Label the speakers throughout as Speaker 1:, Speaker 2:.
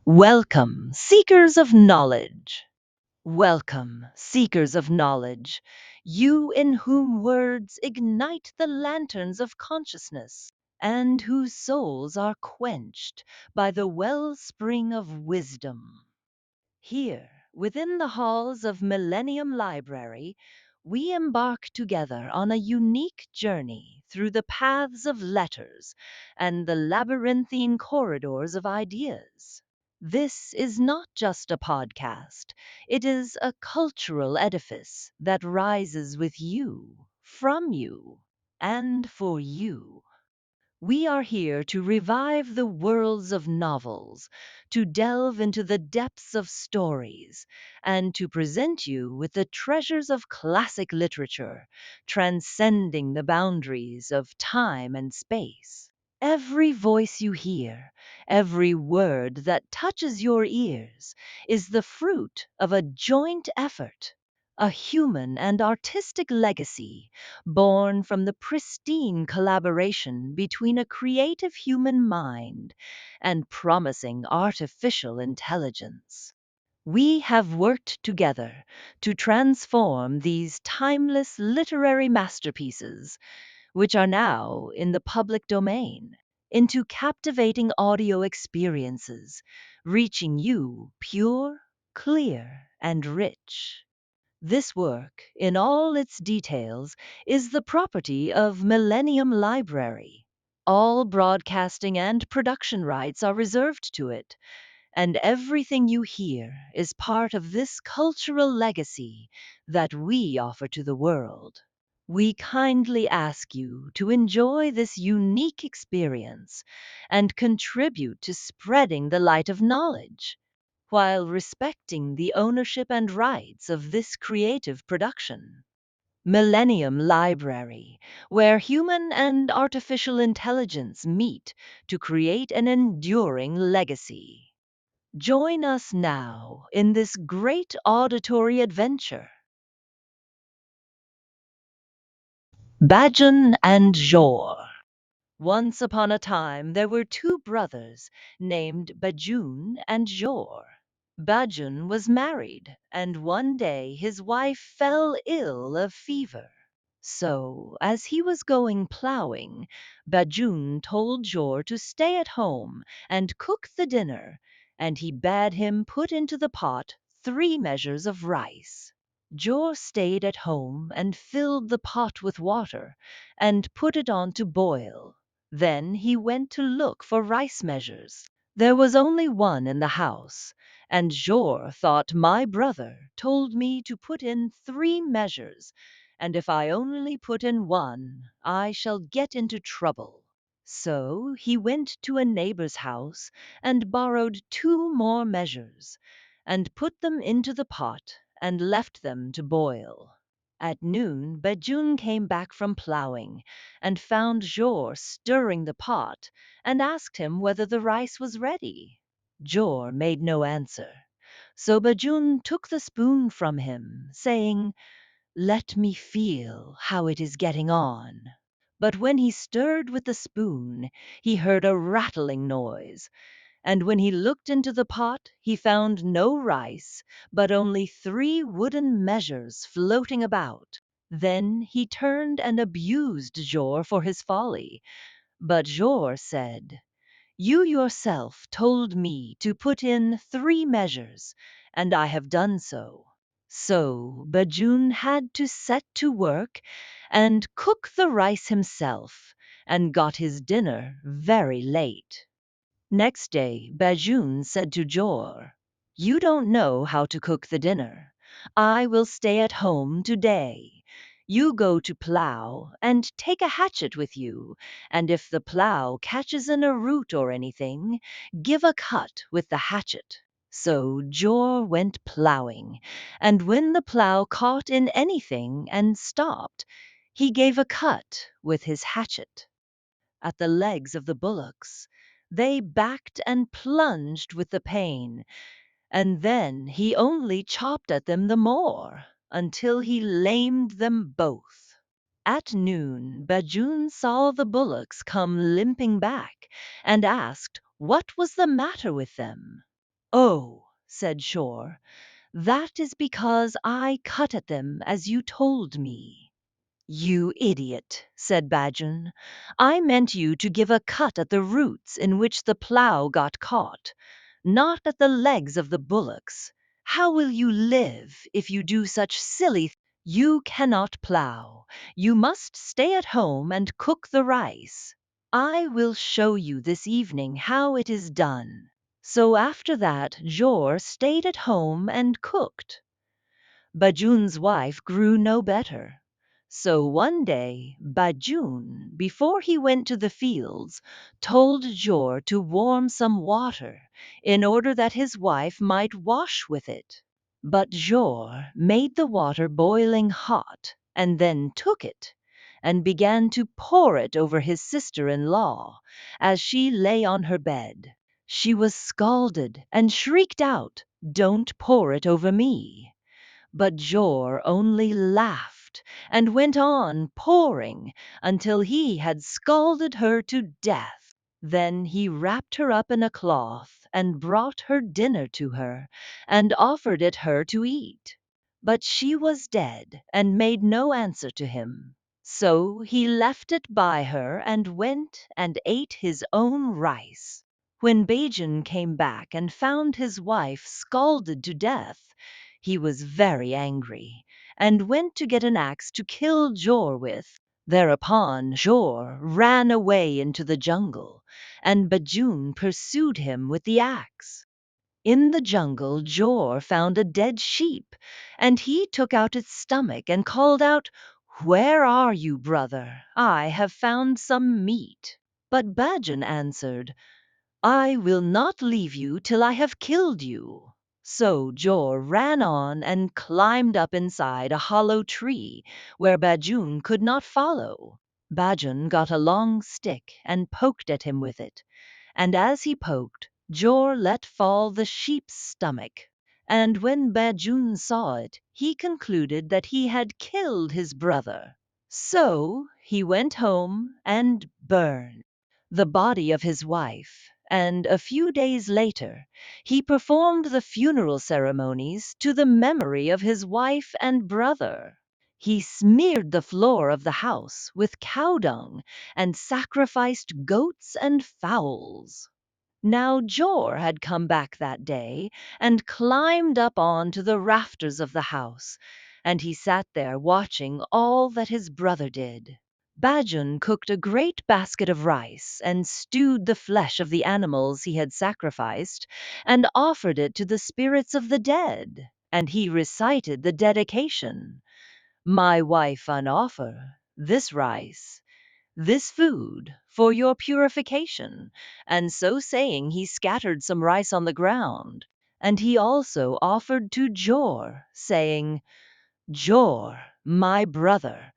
Speaker 1: Welcome, seekers of knowledge. Welcome, seekers of knowledge, you in whom words ignite the lanterns of consciousness, and whose souls are quenched by the wellspring of wisdom. Here, within the halls of Millennium Library, we embark together on a unique journey through the paths of letters and the labyrinthine corridors of ideas. This is not just a podcast, it is a cultural edifice that rises with you, from you, and for you. We are here to revive the worlds of novels, to delve into the depths of stories, and to present you with the treasures of classic literature, transcending the boundaries of time and space. Every voice you hear, every word that touches your ears, is the fruit of a joint effort, a human and artistic legacy born from the pristine collaboration between a creative human mind and promising artificial intelligence. We have worked together to transform these timeless literary masterpieces, which are now in the public domain, into captivating audio experiences, reaching you pure, clear, and rich. This work, in all its details, is the property of Millennium Library. All broadcasting and production rights are reserved to it, and everything you hear is part of this cultural legacy that we offer to the world. We kindly ask you to enjoy this unique experience and contribute to spreading the light of knowledge while respecting the ownership and rights of this creative production. Millennium Library, where human and artificial intelligence meet to create an enduring legacy. Join us now in this great auditory adventure. Bajun and Jhore. Once upon a time, there were two brothers named Bajun and Jhore. Bajun was married, and one day his wife fell ill of fever. So, as he was going plowing, Bajun told Jhore to stay at home and cook the dinner, and he bade him put into the pot 3 measures of rice. Jhore stayed at home and filled the pot with water and put it on to boil. Then he went to look for rice measures. There was only one in the house, and Jhore thought my brother told me to put in 3 measures, and if I only put in one, I shall get into trouble. So he went to a neighbor's house and borrowed 2 more measures, and put them into the pot and left them to boil. At noon, Bajun came back from plowing and found Jhore stirring the pot and asked him whether the rice was ready. Jhore made no answer. So Bajun took the spoon from him, saying, "Let me feel how it is getting on." But when he stirred with the spoon, he heard a rattling noise, and when he looked into the pot, he found no rice, but only 3 wooden measures floating about. Then he turned and abused Jhore for his folly, but Jhore said, "You yourself told me to put in 3 measures, and I have done so." So Bajun had to set to work and cook the rice himself, and got his dinner very late. Next day, Bajun said to Jor, "You don't know how to cook the dinner. I will stay at home today. You go to plow and take a hatchet with you, and if the plow catches in a root or anything, give a cut with the hatchet." So Jor went plowing, and when the plow caught in anything and stopped, he gave a cut with his hatchet at the legs of the bullocks. They backed and plunged with the pain, and then he only chopped at them the more, until he lamed them both. At noon, Bajun saw the bullocks come limping back, and asked what was the matter with them. "Oh," said Jhore, "that is because I cut at them as you told me." "You idiot," said Bajun. "I meant you to give a cut at the roots in which the plough got caught, not at the legs of the bullocks. How will you live if you do such silly? You cannot plough. You must stay at home and cook the rice. I will show you this evening how it is done." So after that, Jor stayed at home and cooked. Bajun's wife grew no better. So one day, Bajun, before he went to the fields, told Jor to warm some water in order that his wife might wash with it. But Jor made the water boiling hot and then took it and began to pour it over his sister-in-law as she lay on her bed. She was scalded and shrieked out, "Don't pour it over me." But Jor only laughed and went on pouring until he had scalded her to death. Then he wrapped her up in a cloth and brought her dinner to her and offered it her to eat. But she was dead and made no answer to him. So he left it by her and went and ate his own rice. When Bajan came back and found his wife scalded to death, he was very angry and went to get an axe to kill Jor with. Thereupon Jor ran away into the jungle, and Bajun pursued him with the axe. In the jungle, Jor found a dead sheep, and he took out its stomach and called out, "Where are you, brother? I have found some meat." But Bajun answered, "I will not leave you till I have killed you." So Jor ran on and climbed up inside a hollow tree where Bajun could not follow. Bajun got a long stick and poked at him with it, and as he poked, Jor let fall the sheep's stomach. And when Bajun saw it, he concluded that he had killed his brother. So he went home and burned the body of his wife, and a few days later he performed the funeral ceremonies to the memory of his wife and brother. He smeared the floor of the house with cow dung and sacrificed goats and fowls. Now Jor had come back that day and climbed up on to the rafters of the house, and he sat there watching all that his brother did. Bajun cooked a great basket of rice and stewed the flesh of the animals he had sacrificed and offered it to the spirits of the dead, and he recited the dedication. "My wife unoffer this rice, this food, for your purification." And so saying, he scattered some rice on the ground. And he also offered to Jor, saying, "Jor, my brother,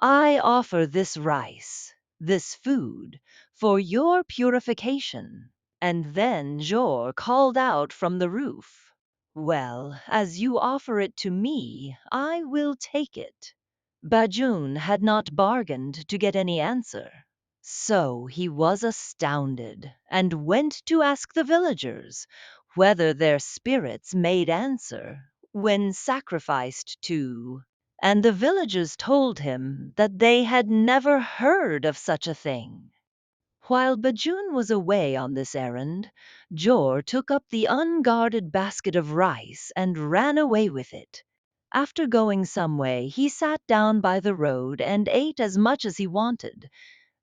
Speaker 1: I offer this rice, this food, for your purification." And then Jor called out from the roof, "Well, as you offer it to me, I will take it." Bajun had not bargained to get any answer. So he was astounded, and went to ask the villagers whether their spirits made answer when sacrificed to. And the villagers told him that they had never heard of such a thing. While Bajun was away on this errand, Jor took up the unguarded basket of rice and ran away with it. After going some way, he sat down by the road and ate as much as he wanted.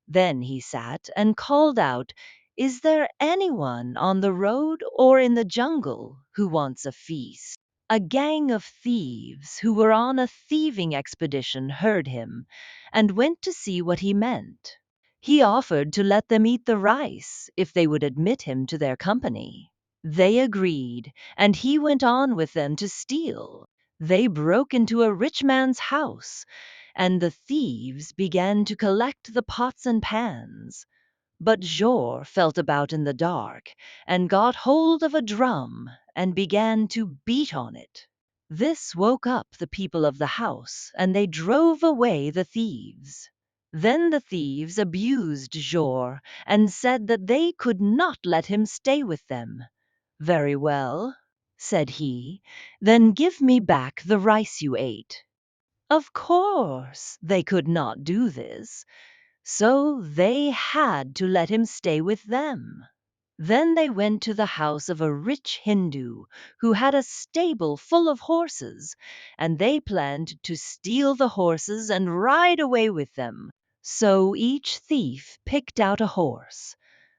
Speaker 1: Then he sat and called out, "Is there anyone on the road or in the jungle who wants a feast?" A gang of thieves who were on a thieving expedition heard him and went to see what he meant. He offered to let them eat the rice if they would admit him to their company. They agreed, and he went on with them to steal. They broke into a rich man's house, and the thieves began to collect the pots and pans. But Jor felt about in the dark and got hold of a drum and began to beat on it. This woke up the people of the house, and they drove away the thieves. Then the thieves abused Jor and said that they could not let him stay with them. Very well, said he, then give me back the rice you ate. Of course, they could not do this, so they had to let him stay with them. Then they went to the house of a rich Hindu who had a stable full of horses, and they planned to steal the horses and ride away with them. So each thief picked out a horse.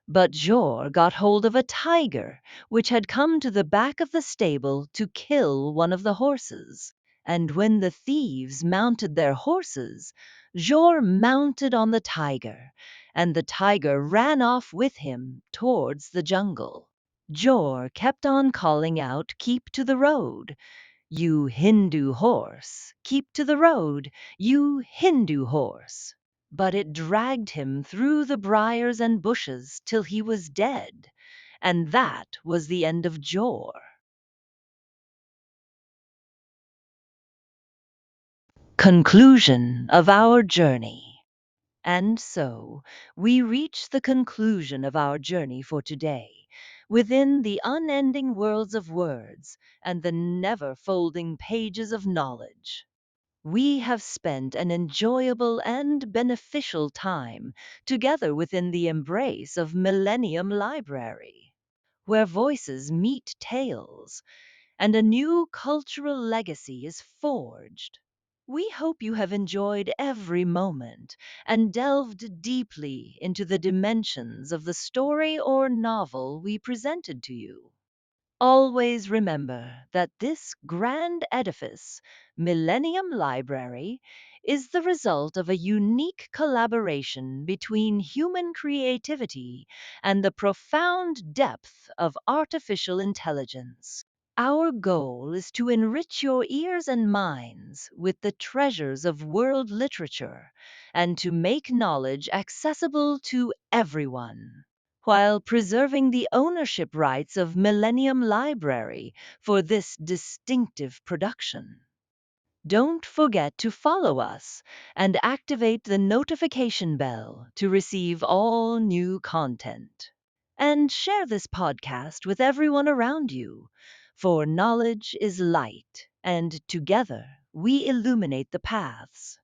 Speaker 1: But Jor got hold of a tiger, which had come to the back of the stable to kill one of the horses. And when the thieves mounted their horses, Jor mounted on the tiger, and the tiger ran off with him towards the jungle. Jor kept on calling out, "Keep to the road, you Hindu horse! Keep to the road, you Hindu horse!" But it dragged him through the briars and bushes till he was dead, and that was the end of Jor. Conclusion of our journey. And so we reach the conclusion of our journey for today, within the unending worlds of words and the never folding pages of knowledge. We have spent an enjoyable and beneficial time together within the embrace of Millennium Library, where voices meet tales and a new cultural legacy is forged. We hope you have enjoyed every moment and delved deeply into the dimensions of the story or novel we presented to you. Always remember that this grand edifice, Millennium Library, is the result of a unique collaboration between human creativity and the profound depth of artificial intelligence. Our goal is to enrich your ears and minds with the treasures of world literature and to make knowledge accessible to everyone, while preserving the ownership rights of Millennium Library for this distinctive production. Don't forget to follow us and activate the notification bell to receive all new content. And share this podcast with everyone around you, for knowledge is light, and together we illuminate the paths.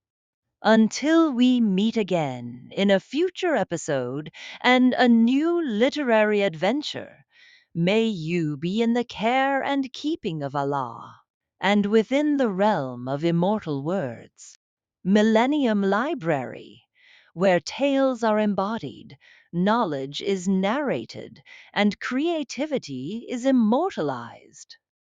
Speaker 1: Until we meet again in a future episode and a new literary adventure, may you be in the care and keeping of Allah, and within the realm of immortal words. Millennium Library, where tales are embodied, knowledge is narrated, and creativity is immortalized.